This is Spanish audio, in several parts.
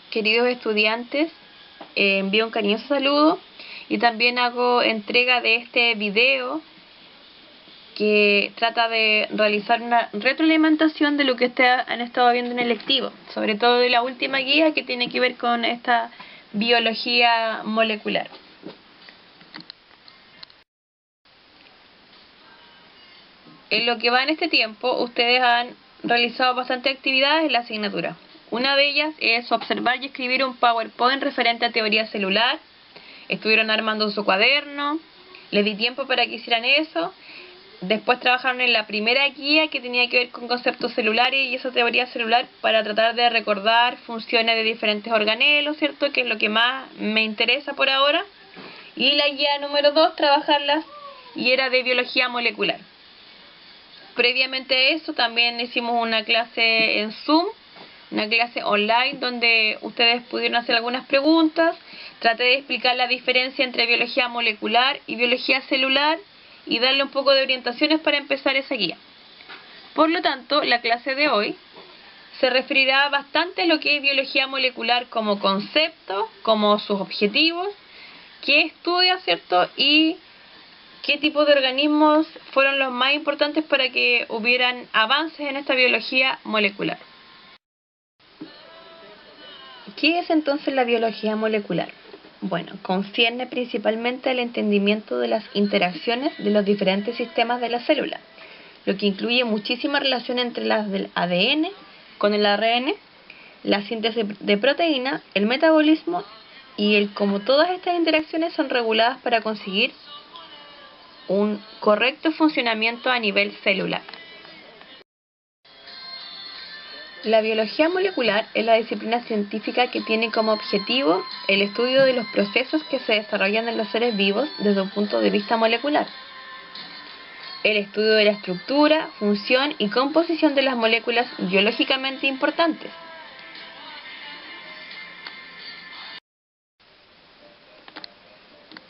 queridos estudiantes, envío un cariñoso saludo y también hago entrega de este video que trata de realizar una retroalimentación de lo que ustedes han estado viendo en el lectivo, sobre todo de la última guía que tiene que ver con esta biología molecular. En lo que va en este tiempo, ustedes han realizado bastantes actividades en la asignatura. Una de ellas es observar y escribir un PowerPoint referente a teoría celular. Estuvieron armando su cuaderno, les di tiempo para que hicieran eso. Después trabajaron en la primera guía que tenía que ver con conceptos celulares y esa teoría celular para tratar de recordar funciones de diferentes organelos, ¿cierto? Que es lo que más me interesa por ahora. Y la guía número 2, trabajarlas, y era de biología molecular. Previamente a eso también hicimos una clase en Zoom, una clase online donde ustedes pudieron hacer algunas preguntas. Traté de explicar la diferencia entre biología molecular y biología celular y darle un poco de orientaciones para empezar esa guía. Por lo tanto, la clase de hoy se referirá bastante a lo que es biología molecular como concepto, como sus objetivos, qué estudia, ¿cierto? Y qué tipo de organismos fueron los más importantes para que hubieran avances en esta biología molecular. ¿Qué es entonces la biología molecular? Bueno, concierne principalmente al entendimiento de las interacciones de los diferentes sistemas de la célula, lo que incluye muchísima relación entre las del ADN con el ARN, la síntesis de proteína, el metabolismo y cómo todas estas interacciones son reguladas para conseguir un correcto funcionamiento a nivel celular. La biología molecular es la disciplina científica que tiene como objetivo el estudio de los procesos que se desarrollan en los seres vivos desde un punto de vista molecular. El estudio de la estructura, función y composición de las moléculas biológicamente importantes.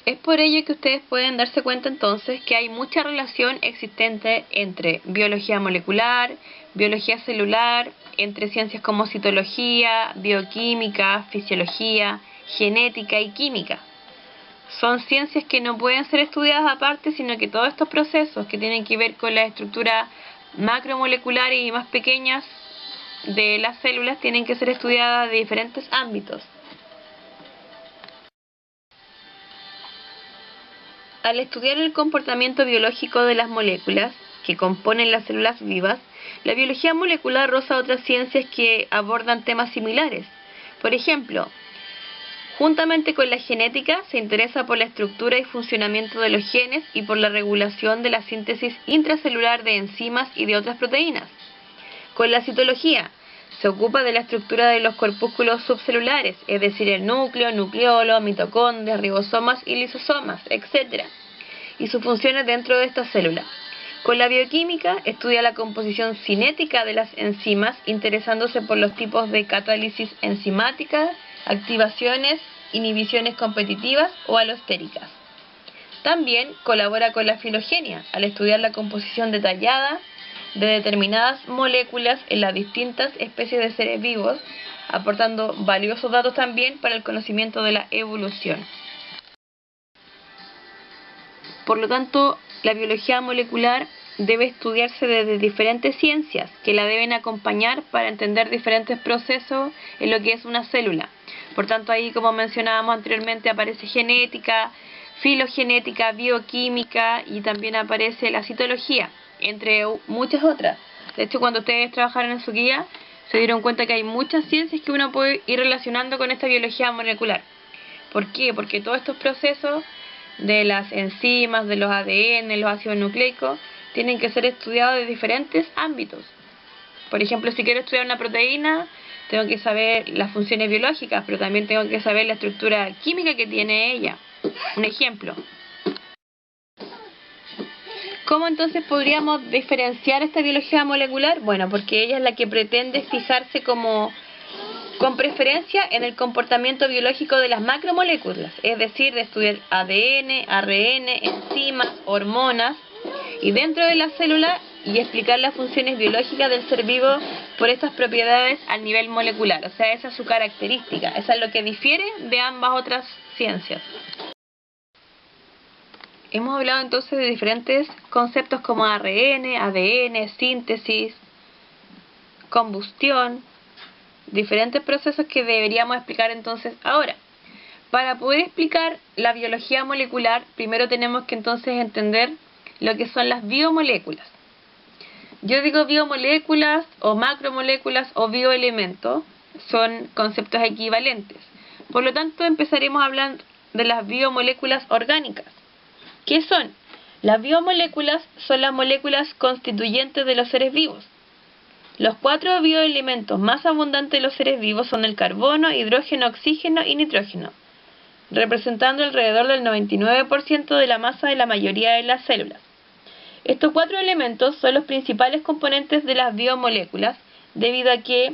Es por ello que ustedes pueden darse cuenta entonces que hay mucha relación existente entre biología molecular, biología celular, entre ciencias como citología, bioquímica, fisiología, genética y química. Son ciencias que no pueden ser estudiadas aparte, sino que todos estos procesos que tienen que ver con la estructura macromolecular y más pequeñas de las células tienen que ser estudiadas de diferentes ámbitos. Al estudiar el comportamiento biológico de las moléculas que componen las células vivas, la biología molecular roza otras ciencias que abordan temas similares. Por ejemplo, juntamente con la genética, se interesa por la estructura y funcionamiento de los genes y por la regulación de la síntesis intracelular de enzimas y de otras proteínas. Con la citología, se ocupa de la estructura de los corpúsculos subcelulares, es decir, el núcleo, nucleolo, mitocondrias, ribosomas y lisosomas, etc., y sus funciones dentro de esta célula. Con la bioquímica, estudia la composición cinética de las enzimas, interesándose por los tipos de catálisis enzimática, activaciones, inhibiciones competitivas o alostéricas. También colabora con la filogenia, al estudiar la composición detallada de determinadas moléculas en las distintas especies de seres vivos, aportando valiosos datos también para el conocimiento de la evolución. Por lo tanto, la biología molecular debe estudiarse desde diferentes ciencias que la deben acompañar para entender diferentes procesos en lo que es una célula. Por tanto, ahí, como mencionábamos anteriormente, aparece genética, filogenética, bioquímica y también aparece la citología, entre muchas otras. De hecho, cuando ustedes trabajaron en su guía, se dieron cuenta que hay muchas ciencias que uno puede ir relacionando con esta biología molecular. ¿Por qué? Porque todos estos procesos de las enzimas, de los ADN, los ácidos nucleicos, tienen que ser estudiados de diferentes ámbitos. Por ejemplo, si quiero estudiar una proteína, tengo que saber las funciones biológicas, pero también tengo que saber la estructura química que tiene ella. Un ejemplo. ¿Cómo entonces podríamos diferenciar esta biología molecular? Bueno, porque ella es la que pretende fijarse con preferencia en el comportamiento biológico de las macromoléculas, es decir, de estudiar ADN, ARN, enzimas, hormonas, y dentro de la célula y explicar las funciones biológicas del ser vivo por estas propiedades al nivel molecular. O sea, esa es su característica, esa es lo que difiere de ambas otras ciencias. Hemos hablado entonces de diferentes conceptos como ARN, ADN, síntesis, combustión, diferentes procesos que deberíamos explicar entonces ahora. Para poder explicar la biología molecular, primero tenemos que entonces entender lo que son las biomoléculas. Yo digo biomoléculas o macromoléculas o bioelementos, son conceptos equivalentes. Por lo tanto, empezaremos hablando de las biomoléculas orgánicas. ¿Qué son? Las biomoléculas son las moléculas constituyentes de los seres vivos. Los 4 bioelementos más abundantes de los seres vivos son el carbono, hidrógeno, oxígeno y nitrógeno, representando alrededor del 99% de la masa de la mayoría de las células. Estos 4 elementos son los principales componentes de las biomoléculas, debido a que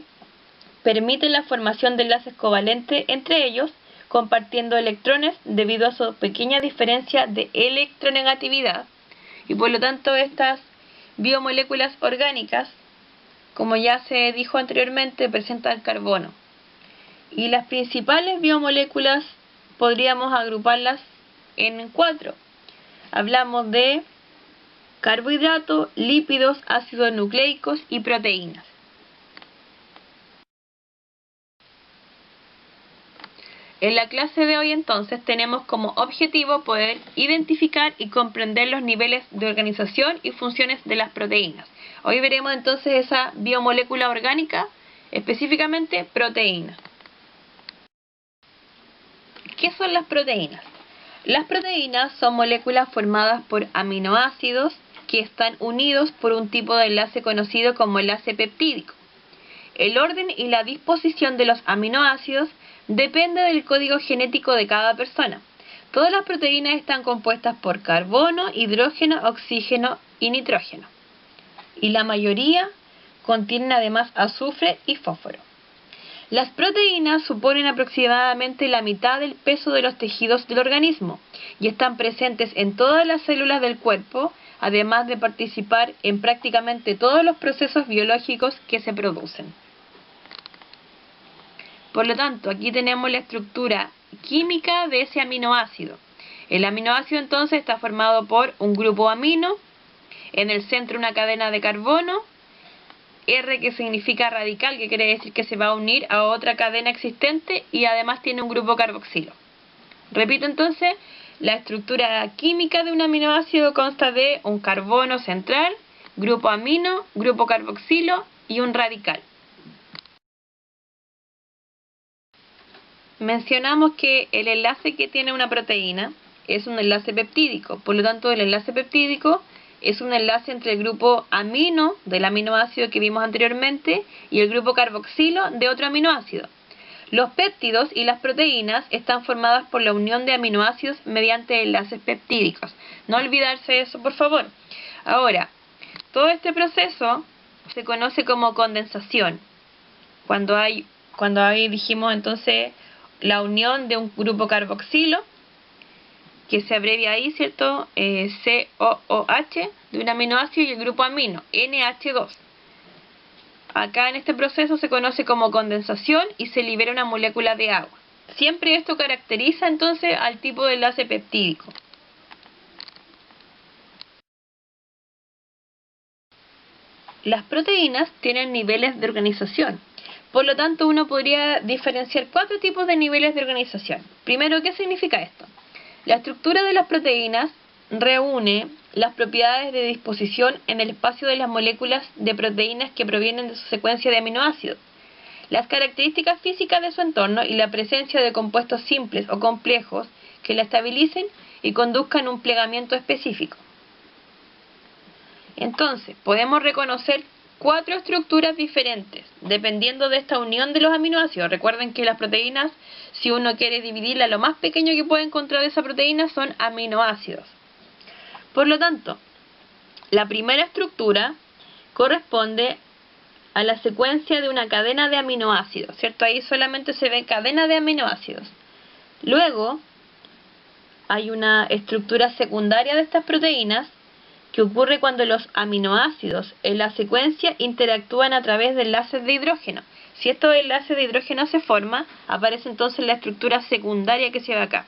permiten la formación de enlaces covalentes entre ellos, compartiendo electrones debido a su pequeña diferencia de electronegatividad, y por lo tanto estas biomoléculas orgánicas, como ya se dijo anteriormente, presentan carbono. Y las principales biomoléculas podríamos agruparlas en 4. Hablamos de carbohidratos, lípidos, ácidos nucleicos y proteínas. En la clase de hoy entonces tenemos como objetivo poder identificar y comprender los niveles de organización y funciones de las proteínas. Hoy veremos entonces esa biomolécula orgánica, específicamente proteínas. ¿Qué son las proteínas? Las proteínas son moléculas formadas por aminoácidos que están unidos por un tipo de enlace conocido como enlace peptídico. El orden y la disposición de los aminoácidos depende del código genético de cada persona. Todas las proteínas están compuestas por carbono, hidrógeno, oxígeno y nitrógeno. Y la mayoría contienen además azufre y fósforo. Las proteínas suponen aproximadamente la mitad del peso de los tejidos del organismo y están presentes en todas las células del cuerpo, además de participar en prácticamente todos los procesos biológicos que se producen. Por lo tanto, aquí tenemos la estructura química de ese aminoácido. El aminoácido entonces está formado por un grupo amino, en el centro una cadena de carbono, R que significa radical, que quiere decir que se va a unir a otra cadena existente, y además tiene un grupo carboxilo. Repito entonces, la estructura química de un aminoácido consta de un carbono central, grupo amino, grupo carboxilo y un radical. Mencionamos que el enlace que tiene una proteína es un enlace peptídico, por lo tanto el enlace peptídico es un enlace entre el grupo amino del aminoácido que vimos anteriormente y el grupo carboxilo de otro aminoácido. Los péptidos y las proteínas están formadas por la unión de aminoácidos mediante enlaces peptídicos. No olvidarse de eso, por favor. Ahora, todo este proceso se conoce como condensación. Cuando hay dijimos entonces la unión de un grupo carboxilo, que se abrevia ahí, ¿cierto? COOH, de un aminoácido, y el grupo amino, NH2. Acá en este proceso se conoce como condensación y se libera una molécula de agua. Siempre esto caracteriza entonces al tipo de enlace peptídico. Las proteínas tienen niveles de organización. Por lo tanto, uno podría diferenciar 4 tipos de niveles de organización. Primero, ¿qué significa esto? La estructura de las proteínas reúne las propiedades de disposición en el espacio de las moléculas de proteínas que provienen de su secuencia de aminoácidos, las características físicas de su entorno y la presencia de compuestos simples o complejos que la estabilicen y conduzcan un plegamiento específico. Entonces, podemos reconocer 4 estructuras diferentes, dependiendo de esta unión de los aminoácidos. Recuerden que las proteínas, si uno quiere dividirla, lo más pequeño que puede encontrar de esa proteína son aminoácidos. Por lo tanto, la primera estructura corresponde a la secuencia de una cadena de aminoácidos, ¿cierto? Ahí solamente se ve cadena de aminoácidos. Luego, hay una estructura secundaria de estas proteínas, que ocurre cuando los aminoácidos en la secuencia interactúan a través de enlaces de hidrógeno. Si estos enlaces de hidrógeno se forman, aparece entonces la estructura secundaria que se ve acá.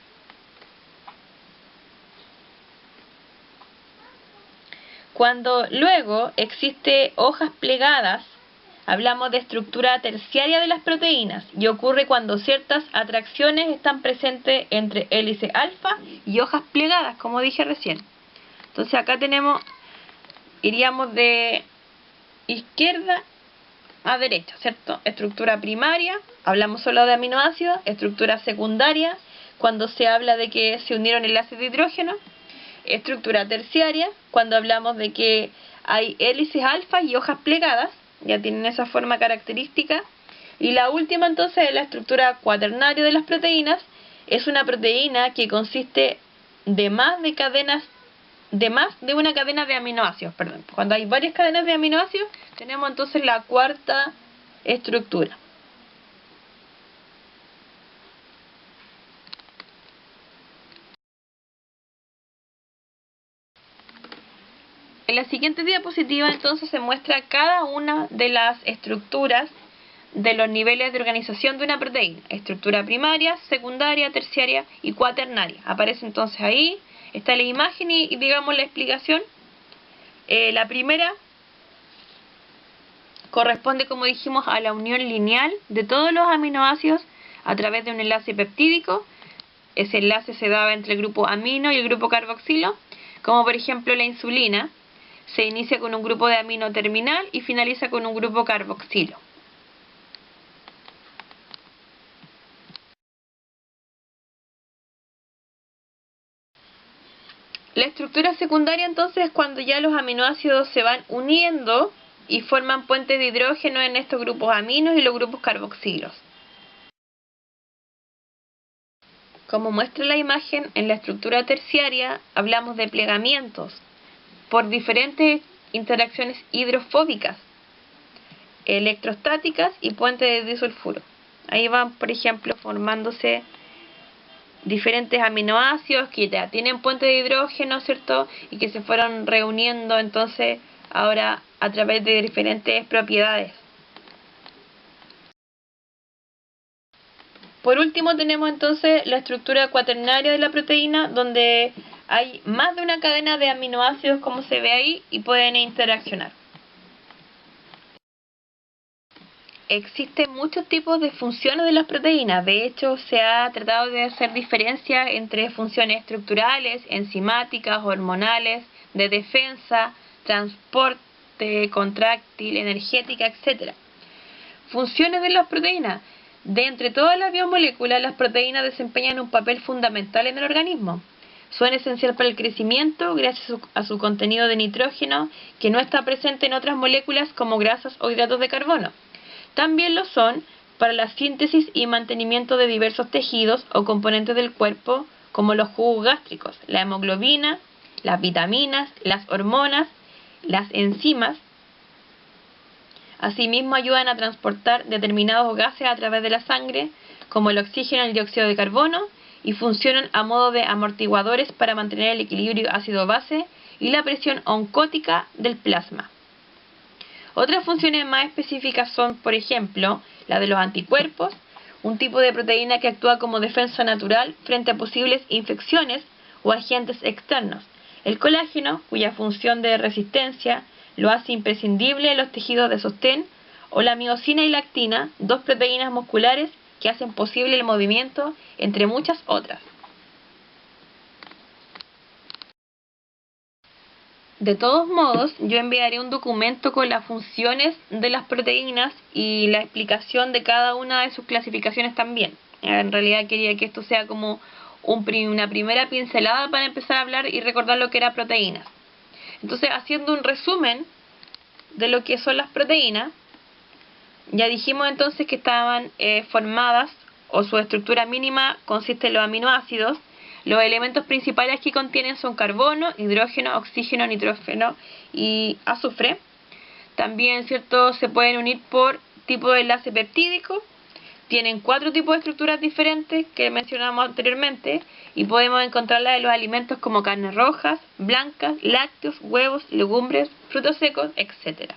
Cuando luego existe hojas plegadas, hablamos de estructura terciaria de las proteínas y ocurre cuando ciertas atracciones están presentes entre hélice alfa y hojas plegadas, como dije recién. Entonces acá iríamos de izquierda a derecha, ¿cierto? Estructura primaria, hablamos solo de aminoácidos. Estructura secundaria, cuando se habla de que se unieron enlaces de hidrógeno. Estructura terciaria, cuando hablamos de que hay hélices alfa y hojas plegadas, ya tienen esa forma característica. Y la última entonces es la estructura cuaternaria de las proteínas. Es una proteína que consiste de más de una cadena de aminoácidos, perdón. Cuando hay varias cadenas de aminoácidos, tenemos entonces la cuarta estructura. En la siguiente diapositiva entonces se muestra cada una de las estructuras de los niveles de organización de una proteína. Estructura primaria, secundaria, terciaria y cuaternaria. Aparece entonces ahí, está la imagen y digamos la explicación. La primera corresponde, como dijimos, a la unión lineal de todos los aminoácidos a través de un enlace peptídico. Ese enlace se daba entre el grupo amino y el grupo carboxilo, como por ejemplo la insulina. Se inicia con un grupo de amino terminal y finaliza con un grupo carboxilo. La estructura secundaria entonces es cuando ya los aminoácidos se van uniendo y forman puentes de hidrógeno en estos grupos aminos y los grupos carboxilos. Como muestra la imagen, en la estructura terciaria hablamos de plegamientos por diferentes interacciones hidrofóbicas, electrostáticas y puentes de disulfuro. Ahí van, por ejemplo, formándose diferentes aminoácidos que ya tienen puentes de hidrógeno, ¿cierto? Y que se fueron reuniendo entonces ahora a través de diferentes propiedades. Por último tenemos entonces la estructura cuaternaria de la proteína, donde hay más de una cadena de aminoácidos como se ve ahí y pueden interaccionar. Existen muchos tipos de funciones de las proteínas. De hecho, se ha tratado de hacer diferencias entre funciones estructurales, enzimáticas, hormonales, de defensa, transporte, contráctil, energética, etc. Funciones de las proteínas. De entre todas las biomoléculas, las proteínas desempeñan un papel fundamental en el organismo. Son esenciales para el crecimiento gracias a su contenido de nitrógeno, que no está presente en otras moléculas como grasas o hidratos de carbono. También lo son para la síntesis y mantenimiento de diversos tejidos o componentes del cuerpo, como los jugos gástricos, la hemoglobina, las vitaminas, las hormonas, las enzimas. Asimismo, ayudan a transportar determinados gases a través de la sangre, como el oxígeno y el dióxido de carbono, y funcionan a modo de amortiguadores para mantener el equilibrio ácido-base y la presión oncótica del plasma. Otras funciones más específicas son, por ejemplo, la de los anticuerpos, un tipo de proteína que actúa como defensa natural frente a posibles infecciones o agentes externos. El colágeno, cuya función de resistencia lo hace imprescindible en los tejidos de sostén, o la miosina y lactina, dos proteínas musculares que hacen posible el movimiento, entre muchas otras. De todos modos, yo enviaré un documento con las funciones de las proteínas y la explicación de cada una de sus clasificaciones también. En realidad quería que esto sea como una primera pincelada para empezar a hablar y recordar lo que eran proteínas. Entonces, haciendo un resumen de lo que son las proteínas, ya dijimos entonces que estaban formadas, o su estructura mínima consiste en los aminoácidos. Los elementos principales que contienen son carbono, hidrógeno, oxígeno, nitrógeno y azufre. También, ¿cierto?, se pueden unir por tipo de enlace peptídico. Tienen 4 tipos de estructuras diferentes que mencionamos anteriormente y podemos encontrarlas en los alimentos como carnes rojas, blancas, lácteos, huevos, legumbres, frutos secos, etc.